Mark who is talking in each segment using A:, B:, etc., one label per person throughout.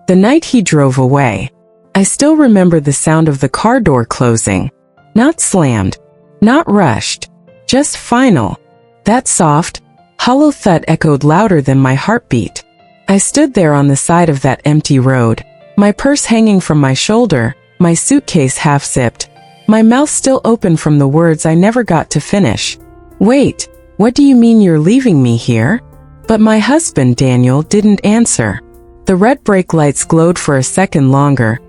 A: The night he drove away. I still remember the sound of the car door closing. Not slammed. Not rushed. Just final. That soft, hollow thud echoed louder than my heartbeat. I stood there on the side of that empty road, my purse hanging from my shoulder, my suitcase half-zipped, my mouth still open from the words I never got to finish. Wait, what do you mean you're leaving me here? But my husband, Daniel, didn't answer. The red brake lights glowed for a second longer,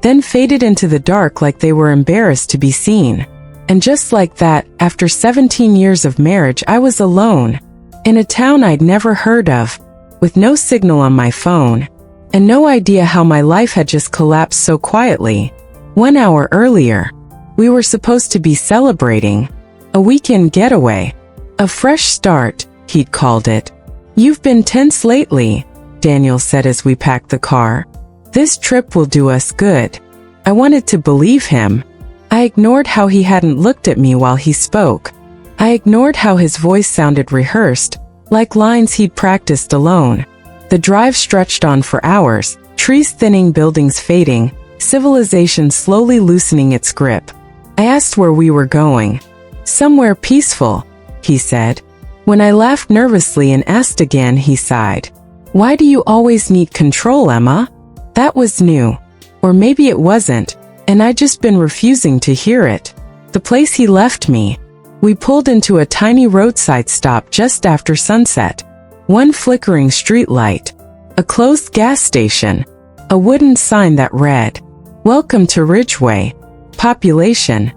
A: then faded into the dark like they were embarrassed to be seen. And just like that, after 17 years of marriage, I was alone, in a town I'd never heard of, with no signal on my phone, and no idea how my life had just collapsed so quietly. 1 hour earlier, we were supposed to be celebrating a weekend getaway, a fresh start, he'd called it. You've been tense lately, Daniel said as we packed the car. This trip will do us good. I wanted to believe him. I ignored how he hadn't looked at me while he spoke. I ignored how his voice sounded rehearsed, like lines he'd practiced alone. The drive stretched on for hours, trees thinning, buildings fading, civilization slowly loosening its grip. I asked where we were going. Somewhere peaceful, he said. When I laughed nervously and asked again, he sighed. Why do you always need control, Emma? That was new. Or maybe it wasn't, and I'd just been refusing to hear it. The place he left me. We pulled into a tiny roadside stop just after sunset. One flickering street light. A closed gas station. A wooden sign that read, "Welcome to Ridgeway. Population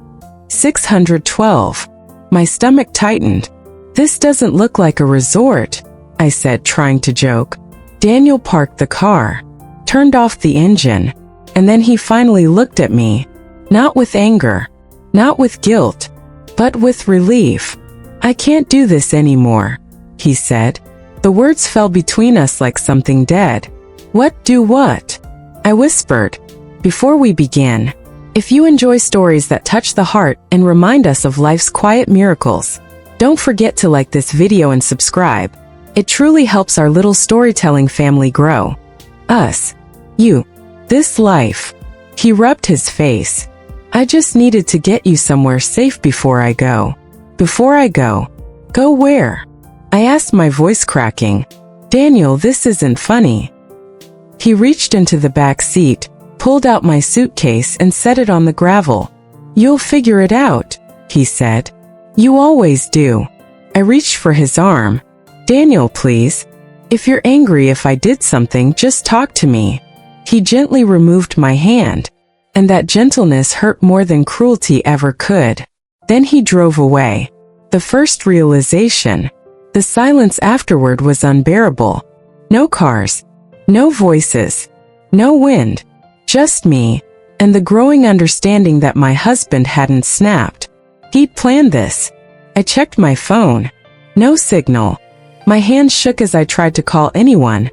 A: 612. My stomach tightened. This doesn't look like a resort, I said, trying to joke. Daniel parked the car, turned off the engine, and then he finally looked at me. Not with anger, not with guilt, but with relief. I can't do this anymore, he said. The words fell between us like something dead. What do what? I whispered. Before we begin, if you enjoy stories that touch the heart and remind us of life's quiet miracles, don't forget to like this video and subscribe. It truly helps our little storytelling family grow. Us. You. This life. He rubbed his face. I just needed to get you somewhere safe before I go. Before I go. Go where? I asked, my voice cracking. Daniel, this isn't funny. He reached into the back seat, pulled out my suitcase and set it on the gravel. You'll figure it out, he said. You always do. I reached for his arm. Daniel, please. If you're angry if I did something, just talk to me. He gently removed my hand, and that gentleness hurt more than cruelty ever could. Then he drove away. The first realization. The silence afterward was unbearable. No cars. No voices. No wind. Just me, and the growing understanding that my husband hadn't snapped. He'd planned this. I checked my phone. No signal. My hands shook as I tried to call anyone.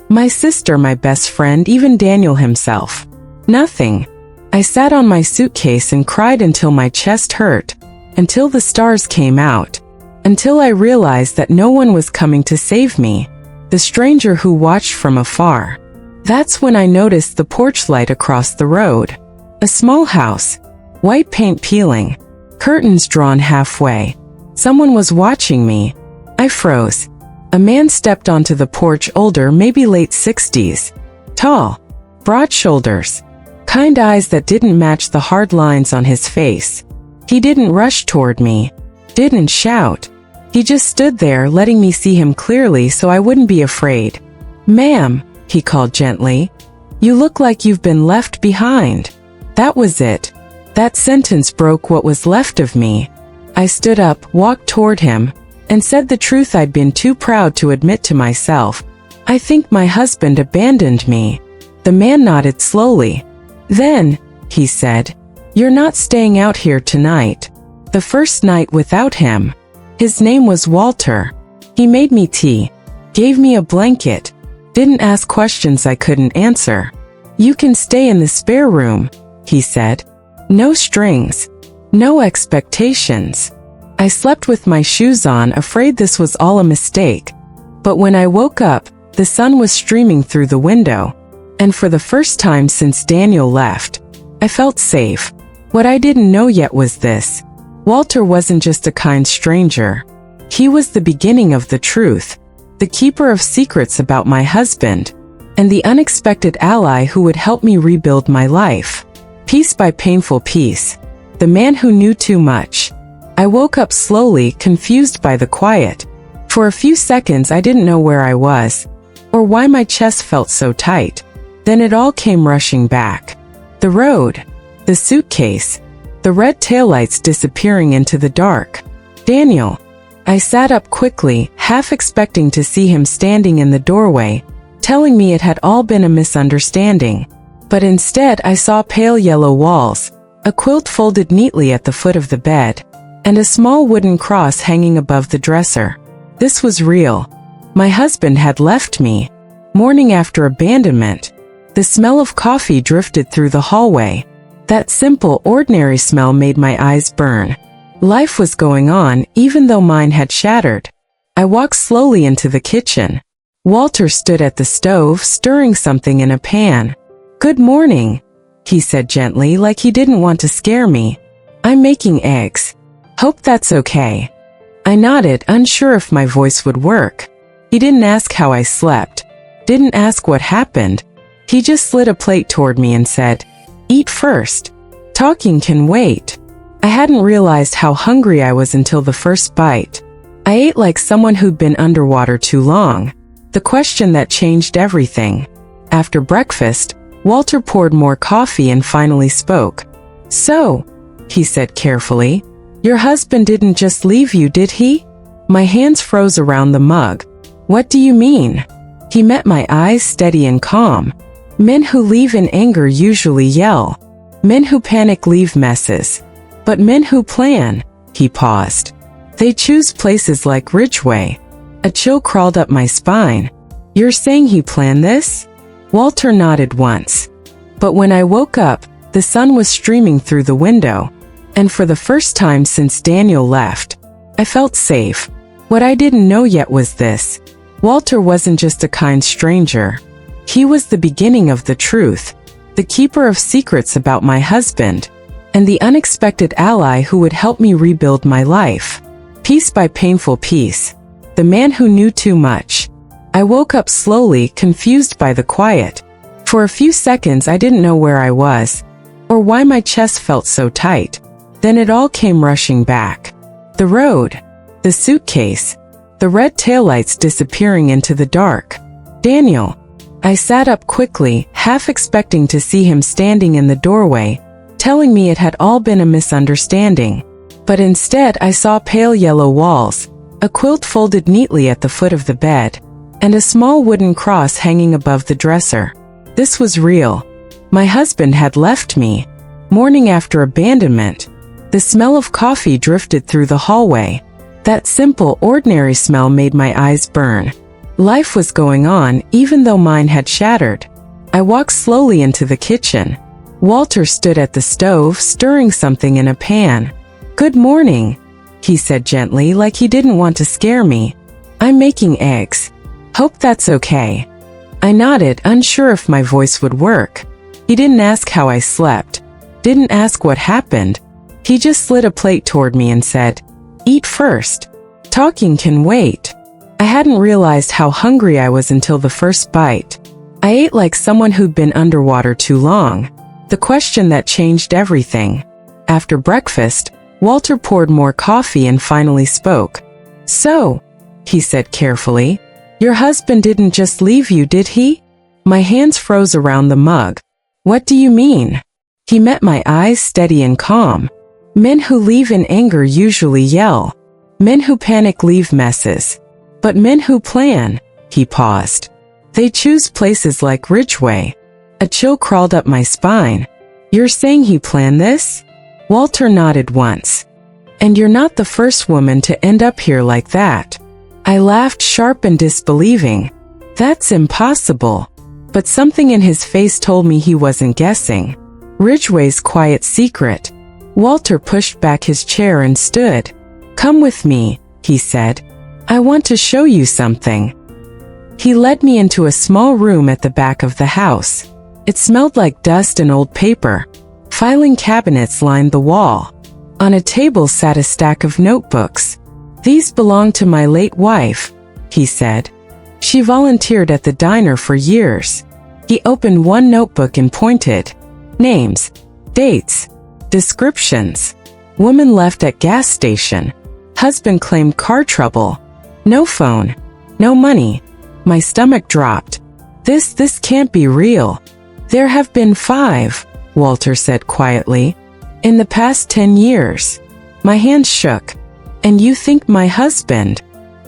A: My sister, my best friend, even Daniel himself. Nothing. I sat on my suitcase and cried until my chest hurt, until the stars came out, until I realized that no one was coming to save me, the stranger who watched from afar. That's when I noticed the porch light across the road. A small house. White paint peeling. Curtains drawn halfway. Someone was watching me. I froze. A man stepped onto the porch, older, maybe late 60s. Tall. Broad shoulders. Kind eyes that didn't match the hard lines on his face. He didn't rush toward me. Didn't shout. He just stood there, letting me see him clearly so I wouldn't be afraid. Ma'am, he called gently. You look like you've been left behind. That was it. That sentence broke what was left of me. I stood up, walked toward him, and said the truth I'd been too proud to admit to myself. I think my husband abandoned me. The man nodded slowly. Then, he said, you're not staying out here tonight. The first night without him. His name was Walter. He made me tea. Gave me a blanket. Didn't ask questions I couldn't answer. You can stay in the spare room, he said. No strings. No expectations. I slept with my shoes on, afraid this was all a mistake. But when I woke up, the sun was streaming through the window. And for the first time since Daniel left, I felt safe. What I didn't know yet was this: Walter wasn't just a kind stranger. He was the beginning of the truth, the keeper of secrets about my husband, and the unexpected ally who would help me rebuild my life, piece by painful piece. The man who knew too much. I woke up slowly, confused by the quiet. For a few seconds I didn't know where I was, or why my chest felt so tight. Then it all came rushing back. The road, the suitcase, the red taillights disappearing into the dark. Daniel. I sat up quickly, half expecting to see him standing in the doorway, telling me it had all been a misunderstanding. But instead I saw pale yellow walls, a quilt folded neatly at the foot of the bed, and a small wooden cross hanging above the dresser. This was real. My husband had left me. Morning after abandonment. The smell of coffee drifted through the hallway. That simple, ordinary smell made my eyes burn. Life was going on, even though mine had shattered. I walked slowly into the kitchen. Walter stood at the stove, stirring something in a pan. "Good morning," he said gently, like he didn't want to scare me. "I'm making eggs. Hope that's okay." I nodded, unsure if my voice would work. He didn't ask how I slept, didn't ask what happened. He just slid a plate toward me and said, "Eat first. Talking can wait." I hadn't realized how hungry I was until the first bite. I ate like someone who'd been underwater too long. The question that changed everything. After breakfast, Walter poured more coffee and finally spoke. "So," he said carefully, "your husband didn't just leave you, did he?" My hands froze around the mug. "What do you mean?" He met my eyes, steady and calm. "Men who leave in anger usually yell. Men who panic leave messes. But men who plan," he paused, "they choose places like Ridgeway." A chill crawled up my spine. "You're saying he planned this?" Walter nodded once. But when I woke up, the sun was streaming through the window. And for the first time since Daniel left, I felt safe. What I didn't know yet was this: Walter wasn't just a kind stranger. He was the beginning of the truth, the keeper of secrets about my husband, and the unexpected ally who would help me rebuild my life, piece by painful piece. The man who knew too much. I woke up slowly, confused by the quiet. For a few seconds I didn't know where I was, or why my chest felt so tight. Then it all came rushing back. The road, the suitcase, the red taillights disappearing into the dark. Daniel. I sat up quickly, half expecting to see him standing in the doorway, telling me it had all been a misunderstanding. But instead I saw pale yellow walls, a quilt folded neatly at the foot of the bed, and a small wooden cross hanging above the dresser. This was real. My husband had left me. Morning after abandonment. The smell of coffee drifted through the hallway. That simple, ordinary smell made my eyes burn. Life was going on, even though mine had shattered. I walked slowly into the kitchen. Walter stood at the stove, stirring something in a pan. "Good morning," he said gently, like he didn't want to scare me. "I'm making eggs. Hope that's okay." I nodded, unsure if my voice would work. He didn't ask how I slept, didn't ask what happened. He just slid a plate toward me and said, "Eat first. Talking can wait." I hadn't realized how hungry I was until the first bite. I ate like someone who'd been underwater too long. The question that changed everything. After breakfast, Walter poured more coffee and finally spoke. "So," he said carefully, "your husband didn't just leave you, did he?" My hands froze around the mug. "What do you mean?" He met my eyes, steady and calm. "Men who leave in anger usually yell. Men who panic leave messes. But men who plan," he paused, "they choose places like Ridgeway." A chill crawled up my spine. "You're saying he planned this?" Walter nodded once. "And you're not the first woman to end up here like that." I laughed, sharp and disbelieving. "That's impossible." But something in his face told me he wasn't guessing. Ridgeway's quiet secret. Walter pushed back his chair and stood. "Come with me," he said. "I want to show you something." He led me into a small room at the back of the house. It smelled like dust and old paper. Filing cabinets lined the wall. On a table sat a stack of notebooks. "These belong to my late wife," he said. "She volunteered at the diner for years." He opened one notebook and pointed. Names, dates, descriptions. Woman left at gas station. Husband claimed car trouble. No phone. No money. My stomach dropped. This can't be real. "There have been 5, Walter said quietly. "In the past 10 years. My hands shook. "And you think my husband?"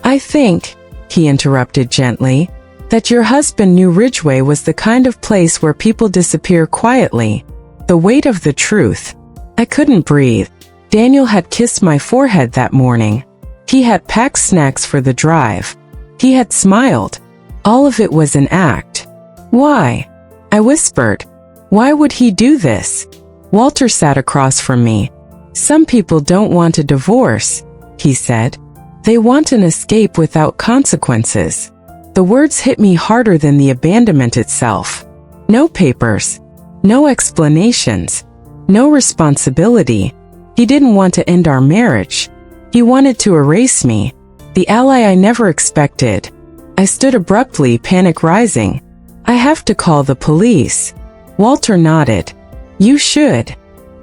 A: "I think," he interrupted gently, "that your husband knew Ridgeway was the kind of place where people disappear quietly." The weight of the truth. I couldn't breathe. Daniel had kissed my forehead that morning. He had packed snacks for the drive. He had smiled. All of it was an act. "Why?" I whispered. "Why would he do this?" Walter sat across from me. "Some people don't want a divorce," he said. "They want an escape without consequences." The words hit me harder than the abandonment itself. No papers. No explanations. No responsibility. He didn't want to end our marriage. He wanted to erase me, the ally I never expected. I stood abruptly, panic rising. "I have to call the police." Walter nodded. "You should.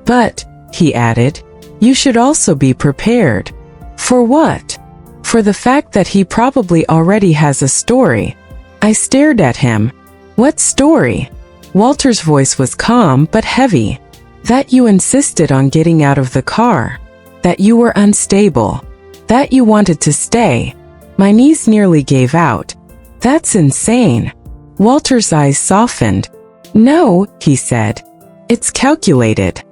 A: But," he added, "you should also be prepared." "For what?" "For the fact that he probably already has a story." I stared at him. "What story?" Walter's voice was calm but heavy. "That you insisted on getting out of the car. That you were unstable. That you wanted to stay." My knees nearly gave out. "That's insane." Walter's eyes softened. "No," he said. "It's calculated."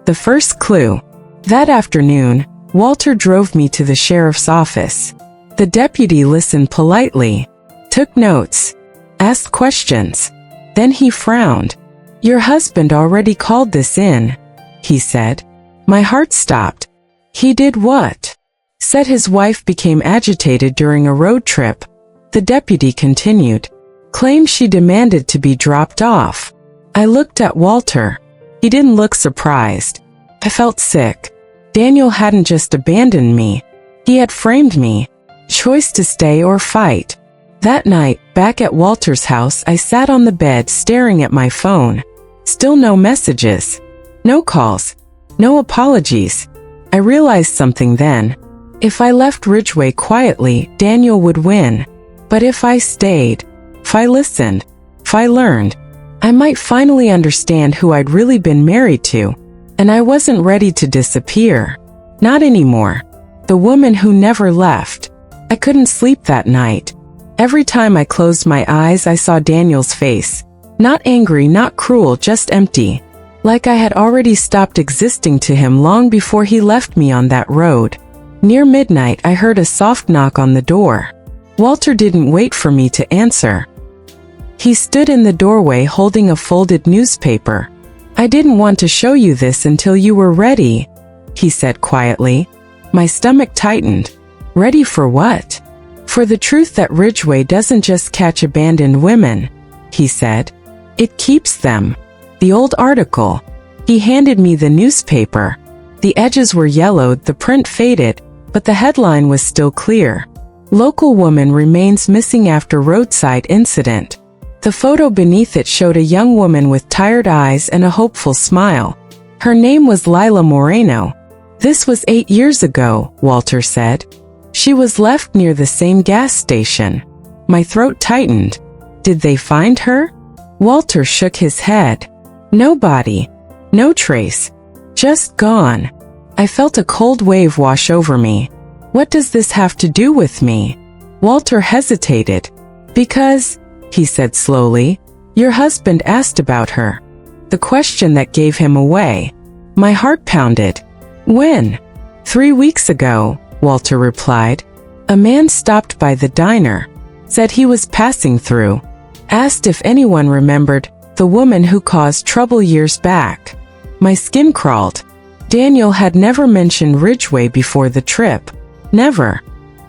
A: The first clue. That afternoon, Walter drove me to the sheriff's office. The deputy listened politely, took notes, asked questions. Then he frowned. "Your husband already called this in," he said. My heart stopped. "He did what?" "Said his wife became agitated during a road trip." The deputy continued. "Claimed she demanded to be dropped off." I looked at Walter. He didn't look surprised. I felt sick. Daniel hadn't just abandoned me. He had framed me. Choice to stay or fight. That night, back at Walter's house, I sat on the bed staring at my phone. Still no messages. No calls. No apologies. I realized something then. If I left Ridgeway quietly, Daniel would win. But if I stayed, if I listened, if I learned, I might finally understand who I'd really been married to. And I wasn't ready to disappear. Not anymore. The woman who never left. I couldn't sleep that night. Every time I closed my eyes, I saw Daniel's face. Not angry, not cruel, just empty. Like I had already stopped existing to him long before he left me on that road. Near midnight, I heard a soft knock on the door. Walter didn't wait for me to answer. He stood in the doorway holding a folded newspaper. "I didn't want to show you this until you were ready," he said quietly. My stomach tightened. Ready for what? "For the truth that Ridgeway doesn't just catch abandoned women," he said. "It keeps them." The old article. He handed me the newspaper. The edges were yellowed, the print faded, but the headline was still clear. "Local woman remains missing after roadside incident." The photo beneath it showed a young woman with tired eyes and a hopeful smile. Her name was Lila Moreno. "This was 8 years ago," Walter said. "She was left near the same gas station." My throat tightened. Did they find her? Walter shook his head. "No body. No trace. Just gone." I felt a cold wave wash over me. "What does this have to do with me?" Walter hesitated. "Because," he said slowly, "your husband asked about her." The question that gave him away. My heart pounded. "When?" 3 weeks ago," Walter replied. "A man stopped by the diner. Said he was passing through. Asked if anyone remembered the woman who caused trouble years back." My skin crawled. Daniel had never mentioned Ridgeway before the trip. Never.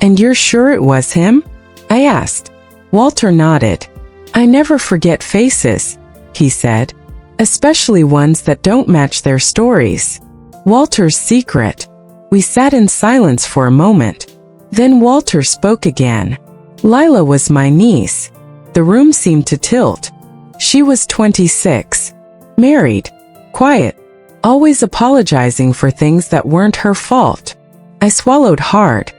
A: "And you're sure it was him?" I asked. Walter nodded. I never forget faces, he said, especially ones that don't match their stories. Walter's secret. We sat in silence for a moment. Then Walter spoke again. Lila was my niece. The room seemed to tilt. She was 26. Married. Quiet. Always apologizing for things that weren't her fault. I swallowed hard.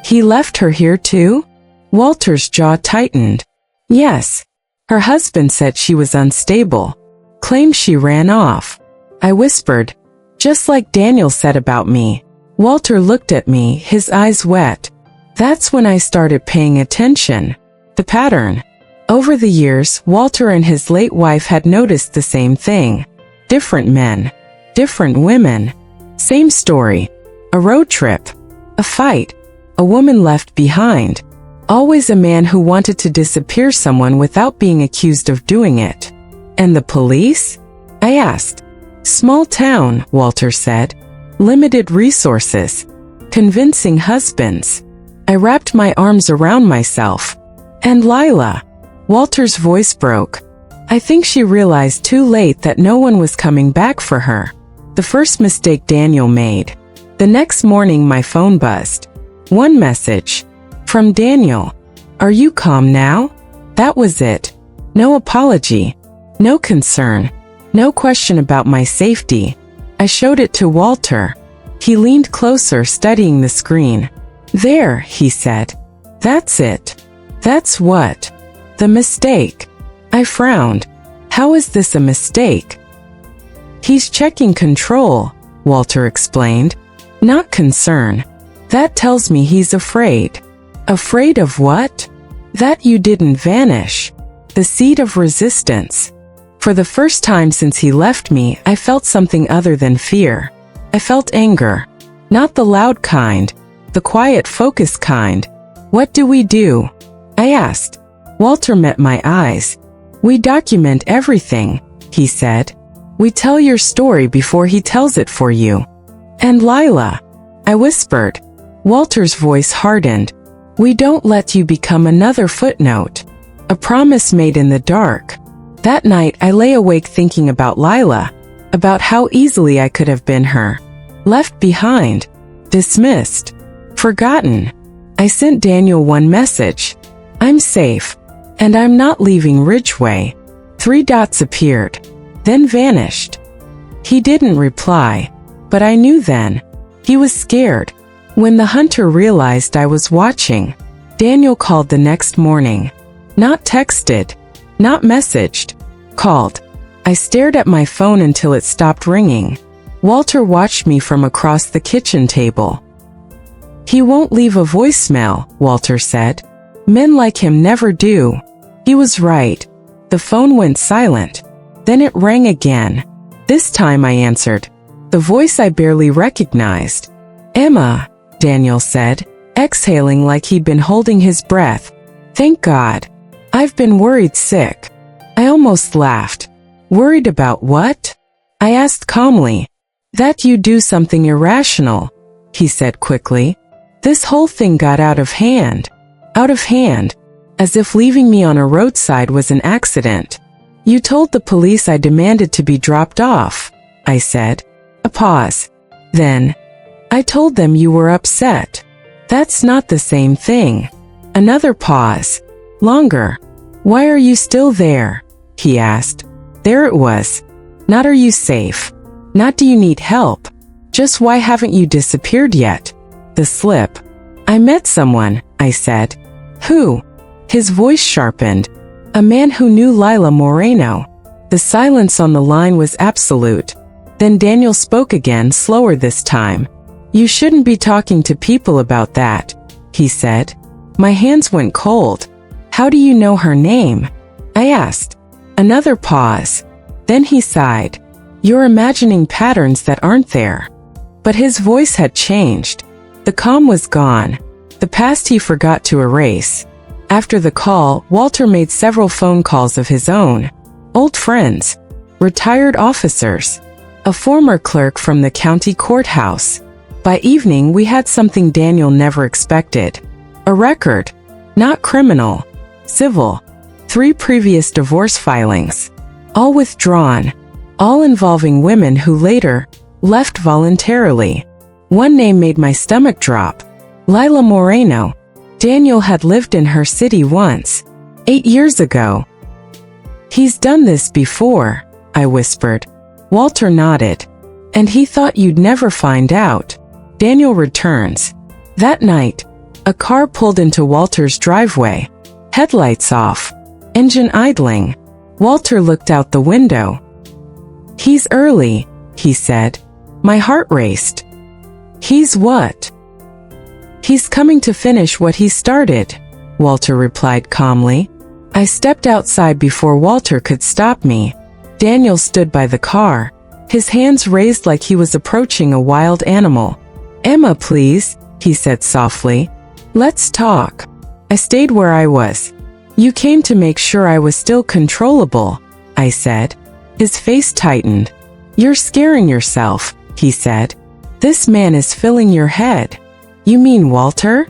A: He left her here too? Walter's jaw tightened. Yes. Her husband said she was unstable. Claimed she ran off. I whispered, just like Daniel said about me. Walter looked at me, his eyes wet. That's when I started paying attention. The pattern. Over the years, Walter and his late wife had noticed the same thing. Different men. Different women. Same story. A road trip. A fight. A woman left behind. Always a man who wanted to disappear someone without being accused of doing it. And the police? I asked. Small town, Walter said. Limited resources. Convincing husbands. I wrapped my arms around myself. And Lila. Walter's voice broke. I think she realized too late that no one was coming back for her. The first mistake Daniel made. The next morning my phone buzzed. One message. From Daniel. Are you calm now? That was it. No apology. No concern. No question about my safety. I showed it to Walter. He leaned closer, studying the screen. There, he said. That's it. That's what? The mistake. I frowned. How is this a mistake? He's checking control, Walter explained. Not concern. That tells me he's afraid. Afraid of what? That you didn't vanish. The seed of resistance. For the first time since he left me, I felt something other than fear. I felt anger. Not the loud kind. The quiet, focused kind. What do we do? I asked. Walter met my eyes. We document everything, he said. We tell your story before he tells it for you. And Lila, I whispered. Walter's voice hardened. We don't let you become another footnote. A promise made in the dark. That night I lay awake thinking about Lila, about how easily I could have been her. Left behind. Dismissed. Forgotten. I sent Daniel one message. I'm safe. And I'm not leaving Ridgeway. 3 dots appeared. Then vanished. He didn't reply. But I knew then. He was scared. When the hunter realized I was watching, Daniel called the next morning. Not texted. Not messaged. Called. I stared at my phone until it stopped ringing. Walter watched me from across the kitchen table. He won't leave a voicemail, Walter said. Men like him never do. He was right. The phone went silent. Then it rang again. This time I answered. The voice I barely recognized. Emma, Daniel said, exhaling like he'd been holding his breath. Thank God. I've been worried sick. I almost laughed. Worried about what? I asked calmly. That you do something irrational, he said quickly. This whole thing got out of hand. Out of hand. As if leaving me on a roadside was an accident. You told the police I demanded to be dropped off, I said. A pause. Then, I told them you were upset. That's not the same thing. Another pause. Longer. Why are you still there? He asked. There it was. Not are you safe. Not do you need help. Just why haven't you disappeared yet? The slip. I met someone, I said. Who? His voice sharpened. A man who knew Lila Moreno. The silence on the line was absolute. Then Daniel spoke again, slower this time. You shouldn't be talking to people about that, he said. My hands went cold. How do you know her name? I asked. Another pause. Then he sighed. You're imagining patterns that aren't there. But his voice had changed. The calm was gone. The past he forgot to erase. After the call, Walter made several phone calls of his own. Old friends. Retired officers. A former clerk from the county courthouse. By evening we had something Daniel never expected. A record. Not criminal. civil, 3 previous divorce filings, all withdrawn, all involving women who later left voluntarily. One name made my stomach drop. Lila Moreno. Daniel had lived in her city once, 8 years ago. He's done this before, I whispered. Walter nodded. And he thought you'd never find out. Daniel returns. That night, a car pulled into Walter's driveway. Headlights off. Engine idling. Walter looked out the window. He's early, he said. My heart raced. He's what? He's coming to finish what he started, Walter replied calmly. I stepped outside before Walter could stop me. Daniel stood by the car, his hands raised like he was approaching a wild animal. Emma, please, he said softly. Let's talk. I stayed where I was. You came to make sure I was still controllable, I said. His face tightened. You're scaring yourself, he said. This man is filling your head. You mean Walter?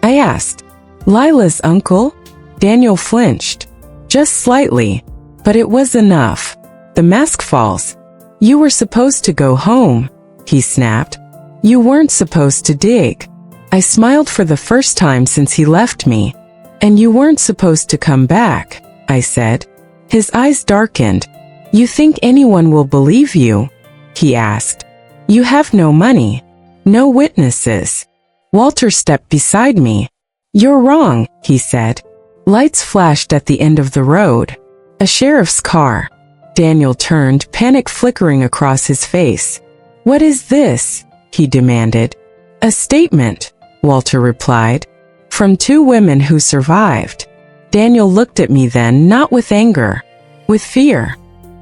A: I asked. Lila's uncle? Daniel flinched. Just slightly. But it was enough. The mask falls. You were supposed to go home, he snapped. You weren't supposed to dig. I smiled for the first time since he left me. And you weren't supposed to come back, I said. His eyes darkened. You think anyone will believe you? He asked. You have no money. No witnesses. Walter stepped beside me. You're wrong, he said. Lights flashed at the end of the road. A sheriff's car. Daniel turned, panic flickering across his face. What is this? He demanded. A statement, Walter replied. From 2 women who survived. Daniel looked at me then, not with anger, with fear.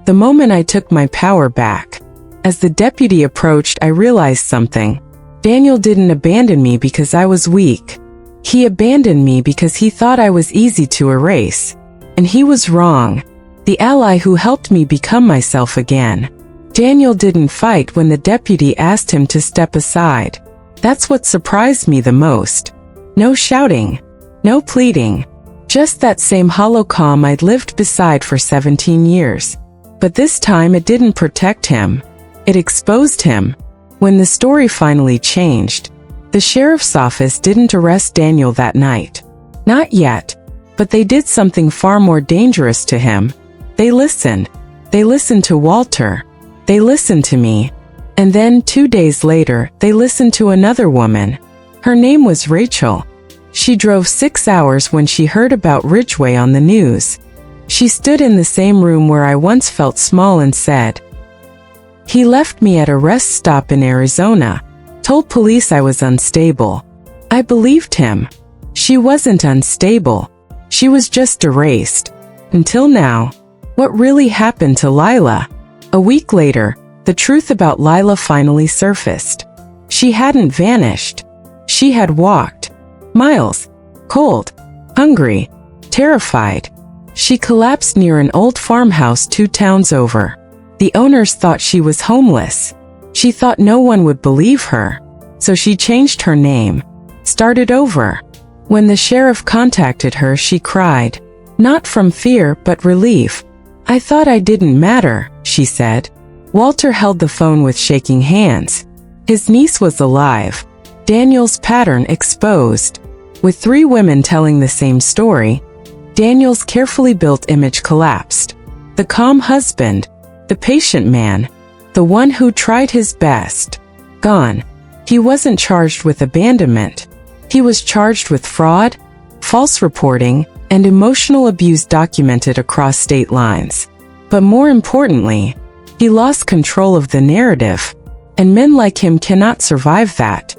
A: The moment I took my power back. As the deputy approached, I realized something. Daniel didn't abandon me because I was weak. He abandoned me because he thought I was easy to erase. And he was wrong. The ally who helped me become myself again. Daniel didn't fight when the deputy asked him to step aside. That's what surprised me the most. No shouting. No pleading. Just that same hollow calm I'd lived beside for 17 years. But this time it didn't protect him. It exposed him. When the story finally changed, the sheriff's office didn't arrest Daniel that night. Not yet. But they did something far more dangerous to him. They listened. They listened to Walter. They listened to me. And then 2 days later, they listened to another woman. Her name was Rachel. She drove 6 hours when she heard about Ridgway on the news. She stood in the same room where I once felt small and said, he left me at a rest stop in Arizona, told police I was unstable. I believed him. She wasn't unstable. She was just erased. Until now. What really happened to Lila? A week later, the truth about Lila finally surfaced. She hadn't vanished. She had walked. Miles. Cold. Hungry. Terrified. She collapsed near an old farmhouse 2 towns over. The owners thought she was homeless. She thought no one would believe her. So she changed her name. Started over. When the sheriff contacted her, she cried. Not from fear, but relief. I thought I didn't matter, she said. Walter held the phone with shaking hands. His niece was alive. Daniel's pattern exposed. With 3 women telling the same story, Daniel's carefully built image collapsed. The calm husband, the patient man, the one who tried his best, gone. He wasn't charged with abandonment. He was charged with fraud, false reporting, and emotional abuse documented across state lines. But more importantly, he lost control of the narrative. And men like him cannot survive that.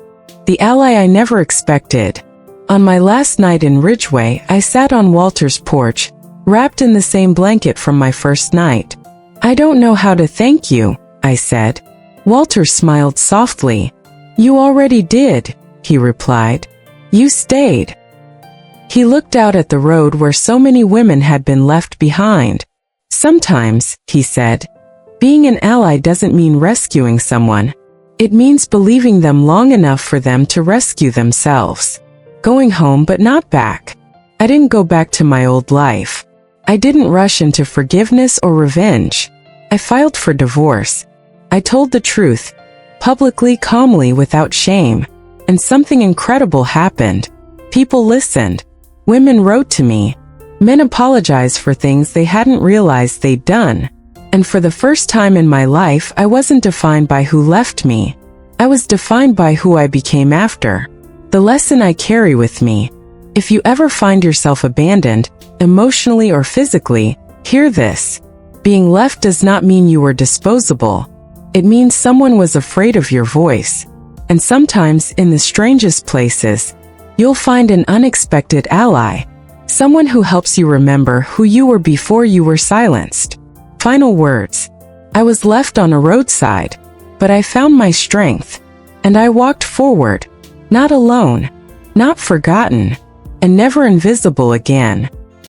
A: The ally I never expected. On my last night in Ridgway, I sat on Walter's porch, wrapped in the same blanket from my first night. I don't know how to thank you, I said. Walter smiled softly. You already did, he replied. You stayed. He looked out at the road where so many women had been left behind. Sometimes, he said, being an ally doesn't mean rescuing someone. It means believing them long enough for them to rescue themselves. Going home but not back. I didn't go back to my old life. I didn't rush into forgiveness or revenge. I filed for divorce. I told the truth, publicly, calmly, without shame. And something incredible happened. People listened. Women wrote to me. Men apologized for things they hadn't realized they'd done. And for the first time in my life, I wasn't defined by who left me. I was defined by who I became after. The lesson I carry with me: if you ever find yourself abandoned, emotionally or physically, hear this. Being left does not mean you were disposable. It means someone was afraid of your voice. And sometimes, in the strangest places, you'll find an unexpected ally. Someone who helps you remember who you were before you were silenced. Final words. I was left on a roadside, but I found my strength. And I walked forward, not alone, not forgotten, and never invisible again.